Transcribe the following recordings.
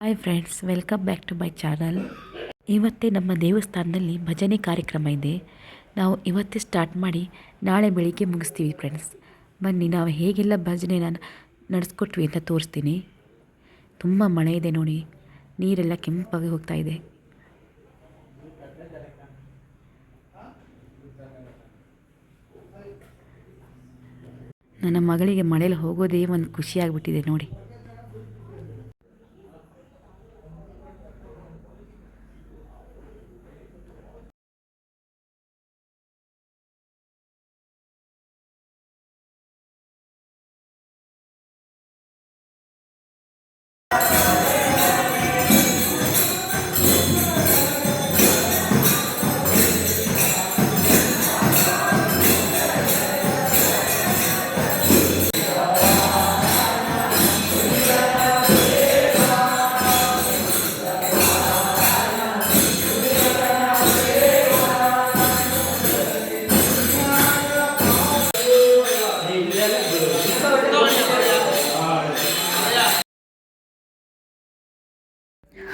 Hi friends, welcome back to my channel. ಇವತ್ತೇ ನಮ್ಮ ದೇವಸ್ಥಾನದಲ್ಲಿ ಭಜನೆ ಕಾರ್ಯಕ್ರಮ ಇದೆ. ನಾವು ಇವತ್ತೇ ಸ್ಟಾರ್ಟ್ ಮಾಡಿ ನಾಳೆ ಬೆಳಿಗ್ಗೆ ಮುಗಿಸ್ತೀವಿ ಫ್ರೆಂಡ್ಸ್. ಬನ್ನಿ, ನಾವು ಹೇಗೆಲ್ಲ ಭಜನೆನ ನಡೆಸ್ಕೊಟ್ವಿ ಅಂತ ತೋರಿಸ್ತೀನಿ. ತುಂಬ ಮಳೆ ಇದೆ ನೋಡಿ, ನೀರೆಲ್ಲ ಕೆಂಪಾಗಿ ಹೋಗ್ತಾ ಇದೆ. ನನ್ನ ಮಗಳಿಗೆ ಮಳೇಲಿ ಹೋಗೋದೇ ಒಂದು ಖುಷಿಯಾಗಿಬಿಟ್ಟಿದೆ ನೋಡಿ.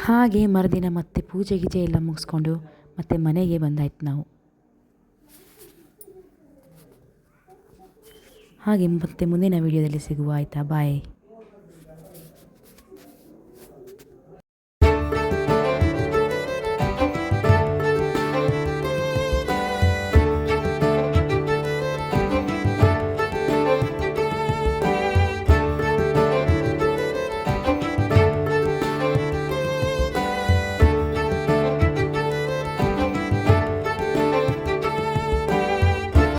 ಹಾಗೆ ಮರುದಿನ ಮತ್ತೆ ಪೂಜೆ ಗೀಜೆ ಎಲ್ಲ ಮುಗಿಸ್ಕೊಂಡು ಮತ್ತೆ ಮನೆಗೆ ಬಂದಾಯ್ತು ನಾವು. ಹಾಗೆ ಮತ್ತೆ ಮುಂದಿನ ವಿಡಿಯೋದಲ್ಲಿ ಸಿಗುವ, ಆಯಿತಾ? ಬಾಯ್.